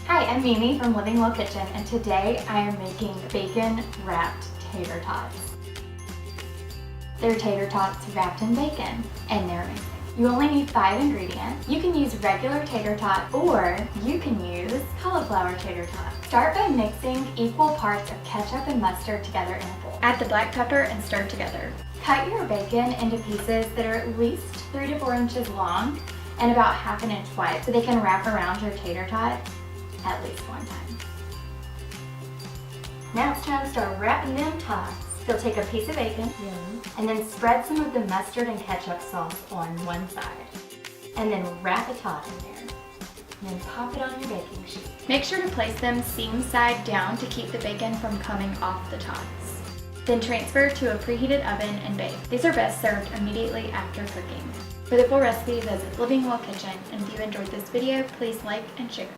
Hi, I'm Mimi from Living Well Kitchen, and today I am making bacon wrapped tater tots. They're tater tots wrapped in bacon, and they're amazing. You only need 5 ingredients. You can use regular tater tot, or you can use cauliflower tater tot. Start by mixing equal parts of ketchup and mustard together in a bowl. Add the black pepper and stir together. Cut your bacon into pieces that are at least 3 to 4 inches long and about ½ an inch wide, so they can wrap around your tater tot at least one time. Now it's time to start wrapping them tots. You'll take a piece of bacon and then spread some of the mustard and ketchup sauce on one side. And then wrap a tot in there. And then pop it on your baking sheet. Make sure to place them seam side down to keep the bacon from coming off the tots. Then transfer to a preheated oven and bake. These are best served immediately after cooking. For the full recipe, visit Living Well Kitchen, and if you enjoyed this video, please like and share.